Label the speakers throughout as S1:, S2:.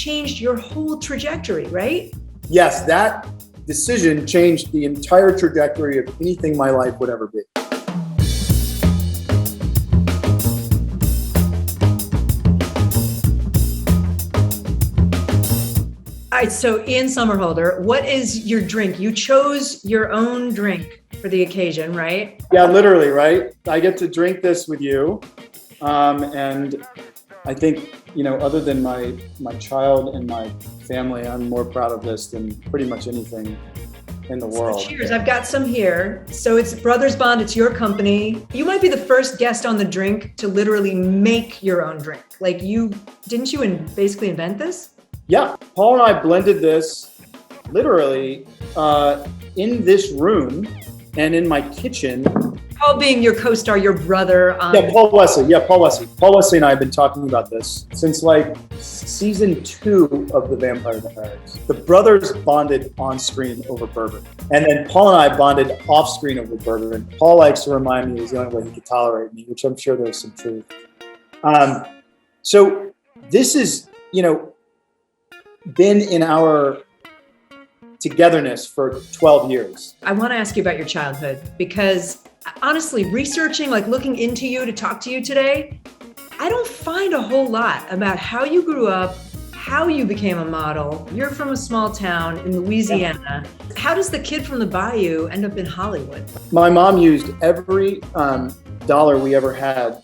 S1: changed your whole trajectory, right?
S2: Yes, that decision changed the entire trajectory of anything my life would ever be.
S1: All right, so Ian Somerhalder, what is your drink? You chose your own drink for the occasion, right?
S2: Yeah, literally, right? I get to drink this with you. And I think, other than my child and my family, I'm more proud of this than pretty much anything in the world.
S1: So cheers, I've got some here. So it's Brothers Bond, it's your company. You might be the first guest on the drink to literally make your own drink. Like didn't you basically invent this?
S2: Yeah, Paul and I blended this literally in this room and in my kitchen.
S1: Paul being your co-star, your brother.
S2: Yeah, Paul Wesley. Paul Wesley and I have been talking about this since like season 2 of the Vampire Diaries. The brothers bonded on screen over bourbon. And then Paul and I bonded off screen over bourbon. Paul likes to remind me it was the only way he could tolerate me, which I'm sure there's some truth. So this is, been in our togetherness for 12 years.
S1: I want to ask you about your childhood because honestly, researching, like looking into you to talk to you today, I don't find a whole lot about how you grew up, how you became a model. You're from a small town in Louisiana. Yeah. How does the kid from the bayou end up in Hollywood?
S2: My mom used every dollar we ever had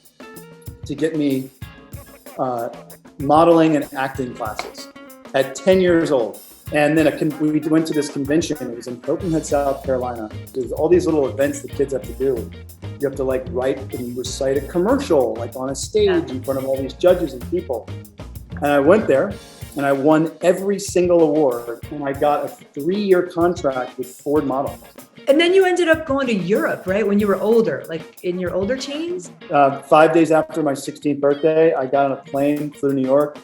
S2: to get me modeling and acting classes at 10 years old. And then we went to this convention. It was in Hilton Head, South Carolina. There's all these little events that kids have to do. You have to write and recite a commercial, on a stage in front of all these judges and people. And I went there and I won every single award. And I got a 3-year contract with Ford Models.
S1: And then you ended up going to Europe, right? When you were older, like in your older teens?
S2: 5 days after my 16th birthday, I got on a plane, flew to New York.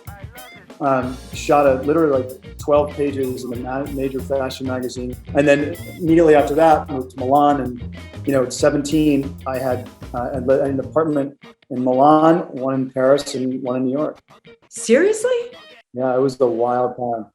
S2: Shot literally 12 pages in a major fashion magazine. And then immediately after that, moved to Milan. And, at 17, I had an apartment in Milan, one in Paris, and one in New York.
S1: Seriously?
S2: Yeah, it was a wild time.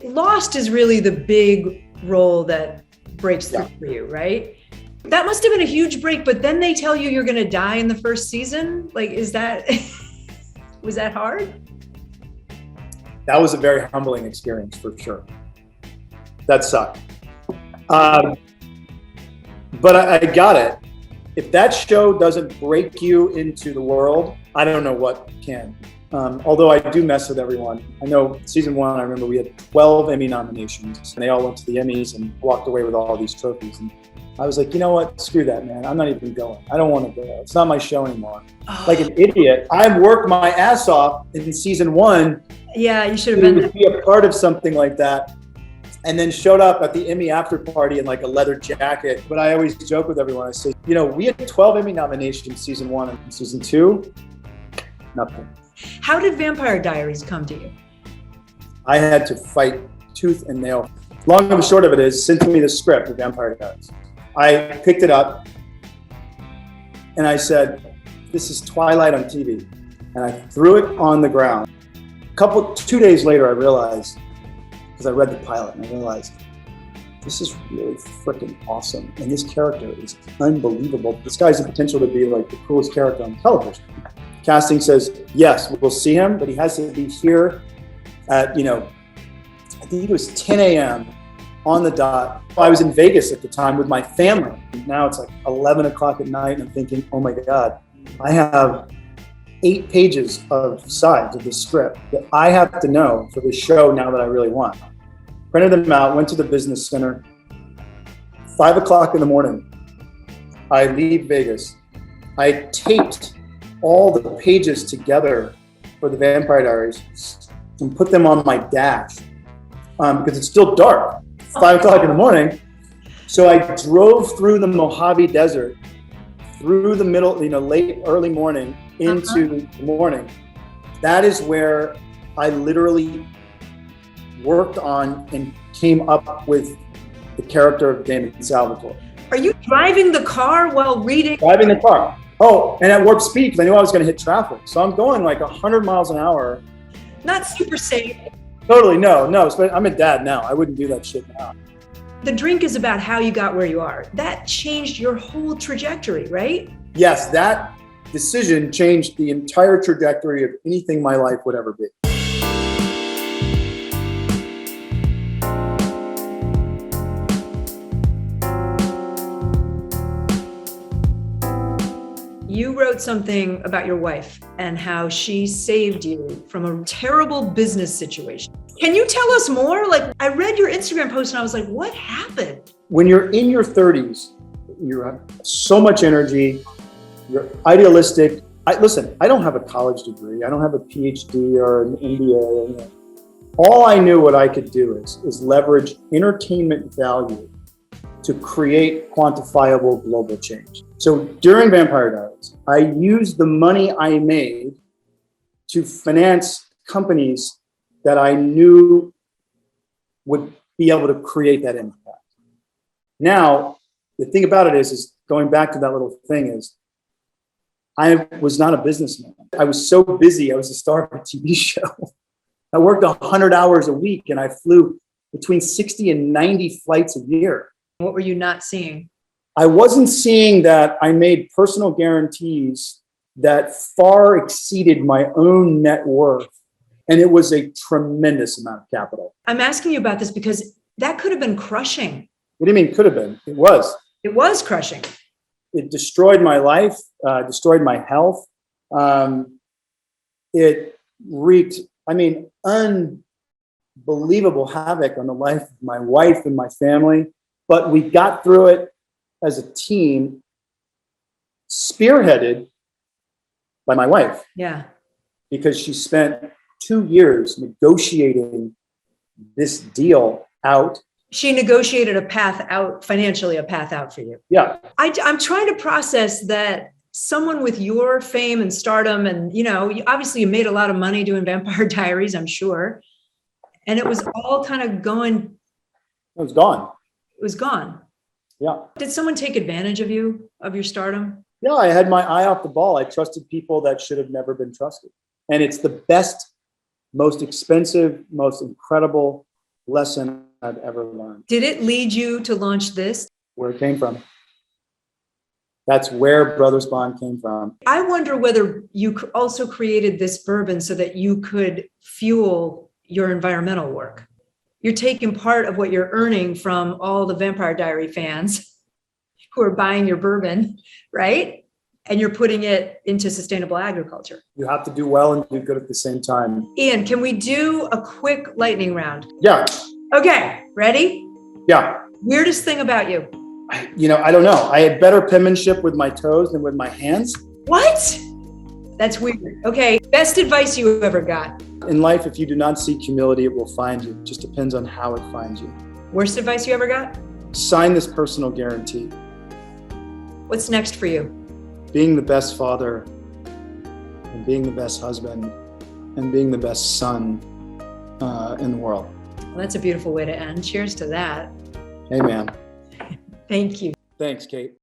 S1: Lost is really the big role that breaks through for you, right? That must have been a huge break, but then they tell you you're going to die in the first season. Was that hard?
S2: That was a very humbling experience for sure. That sucked. But I got it. If that show doesn't break you into the world, I don't know what can. Although I do mess with everyone. I know season 1, I remember we had 12 Emmy nominations and they all went to the Emmys and walked away with all these trophies. And I was like, you know what? Screw that, man. I'm not even going. I don't want to go. It's not my show anymore. Like an idiot. I worked my ass off in season 1.
S1: Yeah, you should have been
S2: to be a part of something like that. And then showed up at the Emmy after party in a leather jacket. But I always joke with everyone. I say, we had 12 Emmy nominations season 1 and season 2, nothing.
S1: How did Vampire Diaries come to you?
S2: I had to fight tooth and nail. Long and short of it is, sent me the script of Vampire Diaries. I picked it up and I said, this is Twilight on TV. And I threw it on the ground. 2 days later, I realized, because I read the pilot, and I realized, this is really freaking awesome. And this character is unbelievable. This guy has the potential to be the coolest character on television. Casting says, yes, we'll see him, but he has to be here at, I think it was 10 a.m. on the dot. I was in Vegas at the time with my family. Now it's 11 o'clock at night, and I'm thinking, oh my God, I have 8 pages of sides of the script that I have to know for the show now that I really want. Printed them out, went to the business center. 5 o'clock in the morning, I leave Vegas. I taped all the pages together for the Vampire Diaries and put them on my dash because it's still dark, 5 o'clock in the morning. So I drove through the Mojave Desert, through the middle, late, early morning into the morning. That is where I literally worked on and came up with the character of Damon Salvatore.
S1: Are you driving the car while reading?
S2: Driving the car. Oh, and at warp speed, because I knew I was going to hit traffic. So I'm going like 100 miles an hour.
S1: Not super safe.
S2: Totally, no. I'm a dad now. I wouldn't do that shit now.
S1: The drink is about how you got where you are. That changed your whole trajectory, right?
S2: Yes, that decision changed the entire trajectory of anything my life would ever be.
S1: You wrote something about your wife and how she saved you from a terrible business situation. Can you tell us more? Like, I read your Instagram post and I was like, what happened?
S2: When you're in your 30s, you have so much energy, you're idealistic. Listen, I don't have a college degree. I don't have a PhD or an MBA. All I knew what I could do is leverage entertainment value to create quantifiable global change. So during Vampire Diaries, I used the money I made to finance companies that I knew would be able to create that impact. Now, the thing about it is going back to that little thing is, I was not a businessman. I was so busy. I was the star of a TV show. I worked 100 hours a week and I flew between 60 and 90 flights a year.
S1: What were you not seeing?
S2: I wasn't seeing that I made personal guarantees that far exceeded my own net worth. And it was a tremendous amount of capital.
S1: I'm asking you about this because that could have been crushing.
S2: What do you mean could have been? It was.
S1: It was crushing.
S2: It destroyed my life, destroyed my health. It wreaked, unbelievable havoc on the life of my wife and my family. But we got through it as a team, spearheaded by my wife.
S1: Yeah.
S2: Because she spent 2 years negotiating this deal out.
S1: She negotiated a path out, financially, a path out for you.
S2: Yeah.
S1: I'm trying to process that someone with your fame and stardom, and obviously you made a lot of money doing Vampire Diaries, I'm sure. And it was all kind of going.
S2: It was gone.
S1: It was gone.
S2: Yeah.
S1: Did someone take advantage of you, of your stardom?
S2: Yeah, I had my eye off the ball. I trusted people that should have never been trusted. And it's the best, most expensive, most incredible lesson I've ever learned.
S1: Did it lead you to launch this?
S2: Where it came from. That's where Brothers Bond came from.
S1: I wonder whether you also created this bourbon so that you could fuel your environmental work. You're taking part of what you're earning from all the Vampire Diary fans who are buying your bourbon, right? And you're putting it into sustainable agriculture.
S2: You have to do well and do good at the same time.
S1: Ian, can we do a quick lightning round?
S2: Yeah.
S1: Okay, ready?
S2: Yeah.
S1: Weirdest thing about you?
S2: I don't know. I had better penmanship with my toes than with my hands.
S1: What? That's weird. Okay, best advice you ever got?
S2: In life, if you do not seek humility, it will find you. It just depends on how it finds you.
S1: Worst advice you ever got?
S2: Sign this personal guarantee.
S1: What's next for you?
S2: Being the best father, and being the best husband, and being the best son in the world.
S1: Well, that's a beautiful way to end. Cheers to that.
S2: Amen.
S1: Thank you.
S2: Thanks, Kate.